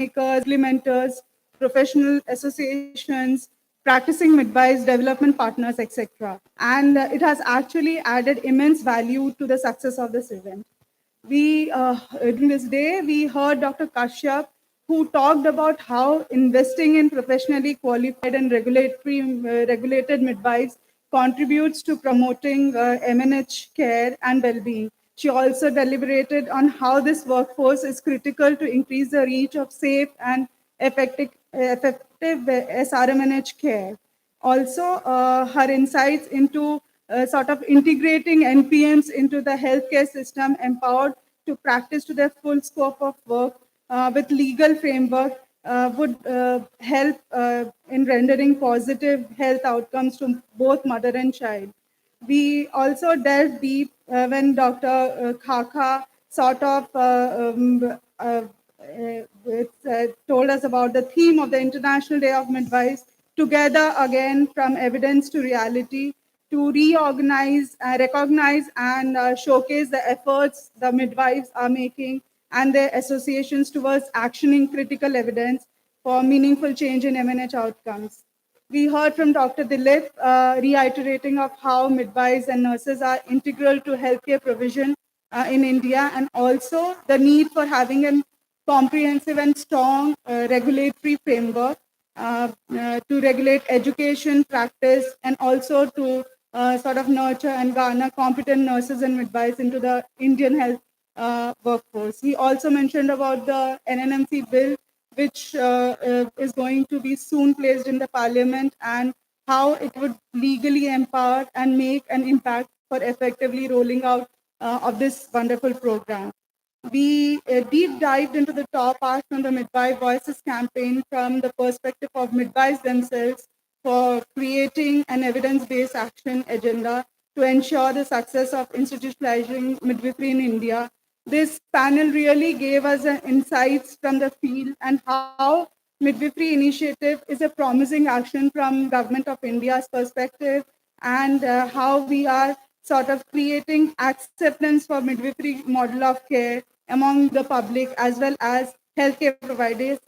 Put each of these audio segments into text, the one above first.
implementers, professional associations, practicing midwives, development partners, etc. And it has actually added immense value to the success of this event. During this day, we heard Dr. Kashyap, who talked about how investing in professionally qualified and regulated midwives contributes to promoting MNH care and well-being. She also deliberated on how this workforce is critical to increase the reach of safe and effective SRMNH care. Also, her insights into sort of integrating NPMs into the healthcare system, empowered to practice to their full scope of work with legal framework, would help in rendering positive health outcomes to both mother and child. We also delved deep when Dr. Khaka sort of told us about the theme of the International Day of Midwives, together again from evidence to reality, to reorganize, recognize, and showcase the efforts the midwives are making and their associations towards actioning critical evidence for meaningful change in MNH outcomes. We heard from Dr. Dilip reiterating of how midwives and nurses are integral to healthcare provision in India, and also the need for having a comprehensive and strong regulatory framework to regulate education, practice, and also to sort of nurture and garner competent nurses and midwives into the Indian health workforce. He also mentioned about the NNMC bill, which is going to be soon placed in the parliament, and how it would legally empower and make an impact for effectively rolling out of this wonderful program. We deep dived into the top ask from the Midwife Voices campaign from the perspective of midwives themselves for creating an evidence-based action agenda to ensure the success of institutionalizing midwifery in India. This panel really gave us insights from the field and how midwifery initiative is a promising action from Government of India's perspective, and how we are sort of creating acceptance for midwifery model of care among the public as well as healthcare providers.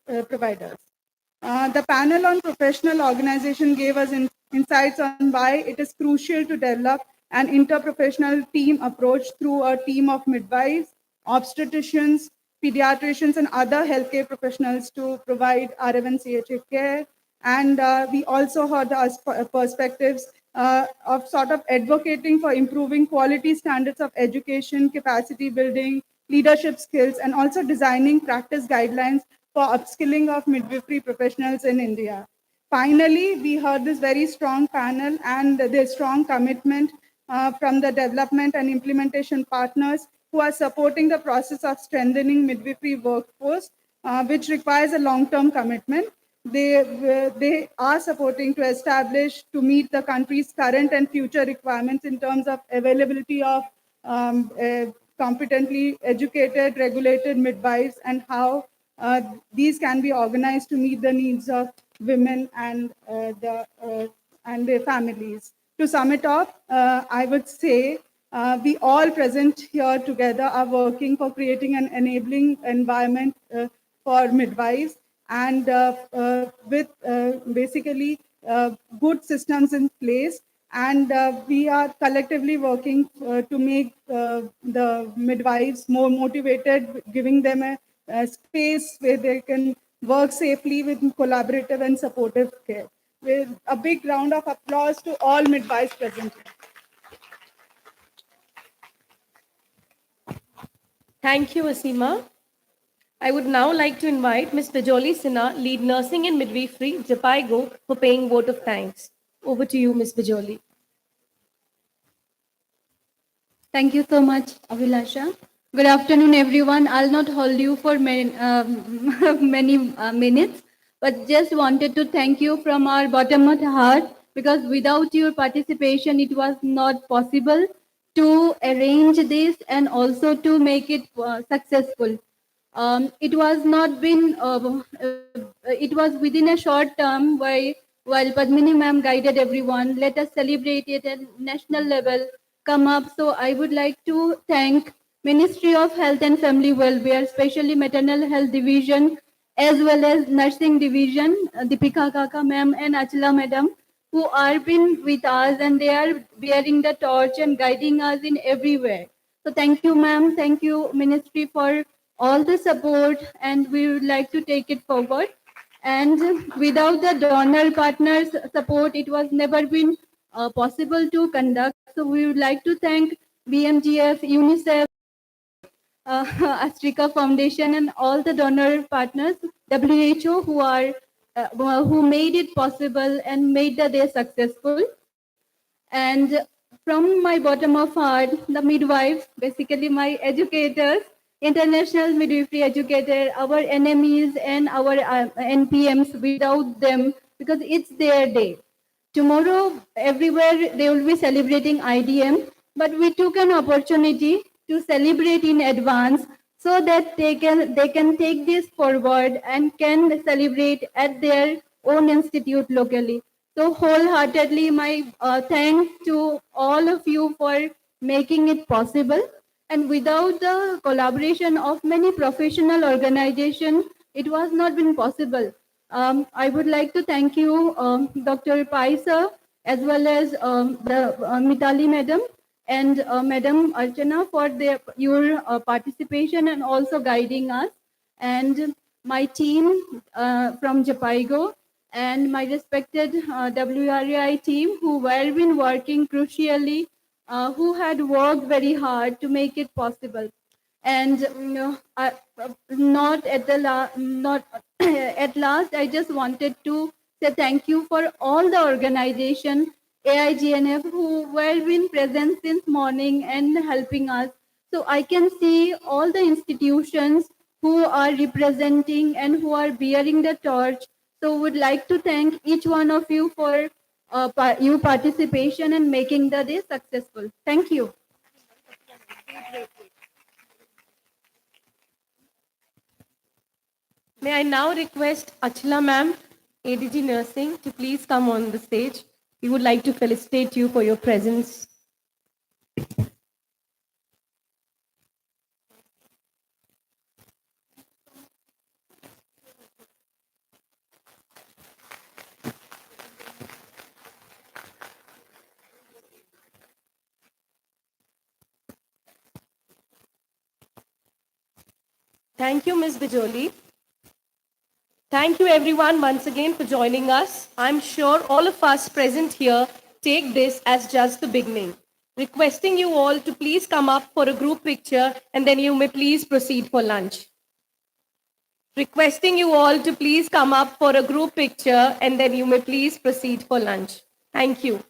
The panel on professional organization gave us insights on why it is crucial to develop an interprofessional team approach through a team of midwives, obstetricians, pediatricians, and other healthcare professionals to provide RF CHA care. And we also heard the perspectives of sort of advocating for improving quality standards of education, capacity building, leadership skills, and also designing practice guidelines for upskilling of midwifery professionals in India. Finally, we heard this very strong panel and their strong commitment from the development and implementation partners who are supporting the process of strengthening midwifery workforce, which requires a long-term commitment. They are supporting to establish, to meet the country's current and future requirements in terms of availability of competently educated, regulated midwives, and how these can be organized to meet the needs of women and their families. To sum it up, I would say we all present here together are working for creating an enabling environment for midwives, and with basically good systems in place. And we are collectively working to make the midwives more motivated, giving them a space where they can work safely with collaborative and supportive care. With a big round of applause to all midwives present here. Thank you, Asima. I would now like to invite Ms. Bijoli Sinha, Lead Nursing and Midwifery, Japaigo, for paying vote of thanks. Over to you, Ms. Bijoli. Thank you so much, Abhilasha. Good afternoon, everyone. I'll not hold you for many, many minutes, but just wanted to thank you from our bottom of the heart, because without your participation, it was not possible to arrange this and also to make it successful. It was not been, it was within a short term while Padmini ma'am guided everyone, let us celebrate it at national level, come up. So I would like to thank Ministry of Health and Family Welfare, especially Maternal Health Division, as well as nursing division, Deepika Kaka ma'am and Achla madam, who are been with us and they are bearing the torch and guiding us in everywhere. So thank you, ma'am. Thank you, ministry, for all the support, and we would like to take it forward. And without the donor partners' support, it was never been possible to conduct. So we would like to thank BMGF, UNICEF, Astrika Foundation, and all the donor partners, WHO, who made it possible and made the day successful. And from my bottom of heart, the midwives, basically my educators, international midwifery educator, our enemies and our NPMs, without them, because it's their day. Tomorrow, everywhere they will be celebrating IDM, but we took an opportunity to celebrate in advance so that they can take this forward and can celebrate at their own institute locally. So wholeheartedly, my thanks to all of you for making it possible. And without the collaboration of many professional organizations, it was not been possible. I would like to thank you, Dr. Pai sir, as well as the Mitali madam and Madam Archana for your participation and also guiding us, and my team from Japaigo, and my respected WRI team who were been working crucially, who had worked very hard to make it possible. And not at the not at last, I just wanted to say thank you for all the organization AIGNF who were been present since morning and helping us. So I can see all the institutions who are representing and who are bearing the torch. So would like to thank each one of you for your participation and making the day successful. Thank you. May I now request Achla ma'am, ADG Nursing, to please come on the stage. We would like to felicitate you for your presence. Thank you, Ms. Bijoli. Thank you everyone once again for joining us. I'm sure all of us present here take this as just the beginning. Requesting you all to please come up for a group picture and then you may please proceed for lunch. Requesting you all to please come up for a group picture and then you may please proceed for lunch. Thank you.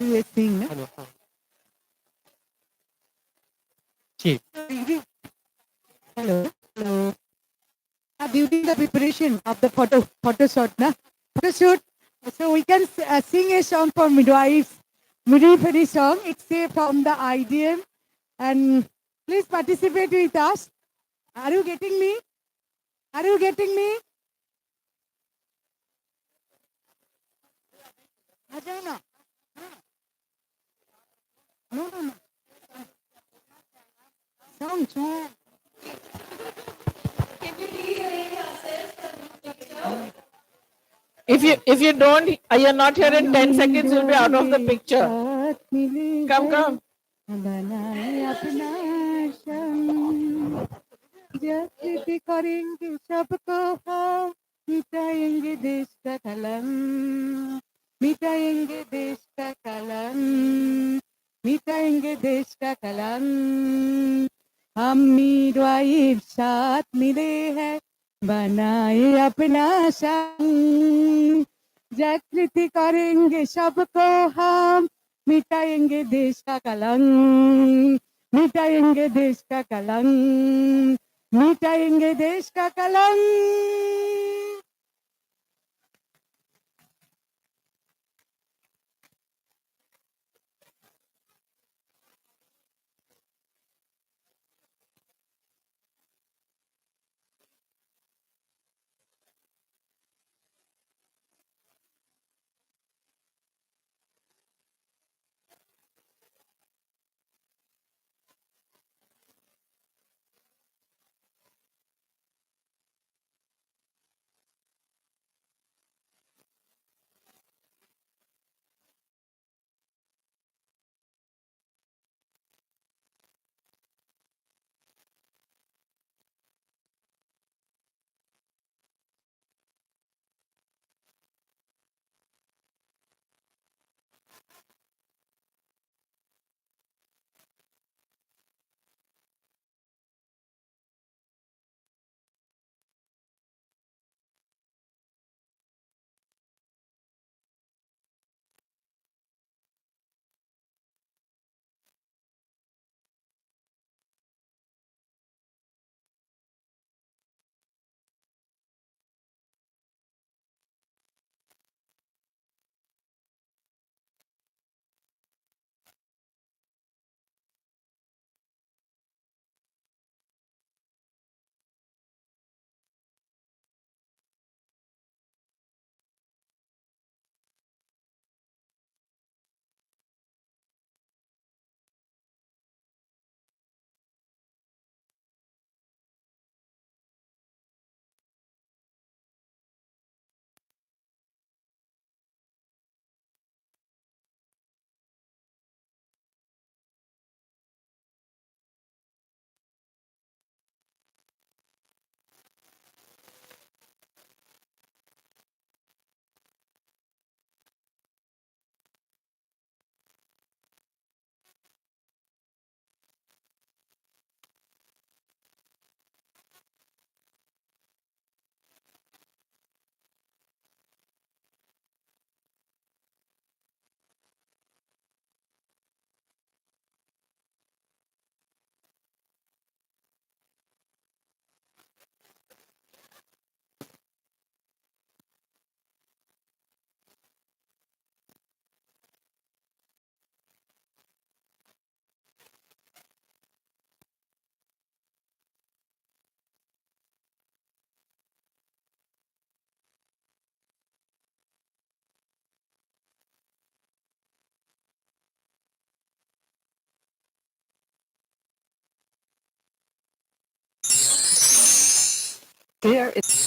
You were saying, no? Hello. Chief. Hello. Hello. During the preparation of the photo shoot, so we can sing a song for midwifery song. It's from the IDM, and please participate with us. Are you getting me? Are you getting me? No. No. Song. if you don't, you're not here in 10 seconds, you'll be out of the picture. Come, come. बनाए अपना संग जागृति करेंगे सबको हम मिटाएंगे देश का कलंक मिटाएंगे देश का कलंक मिटाएंगे देश का कलंक हम मीरवाइफ साथ मिले हैं बनाए अपना संग जागृति करेंगे सबको हम मिटाएंगे देश का कलंक मिटाएंगे देश का कलंक मिटाएंगे देश का कलंक Here is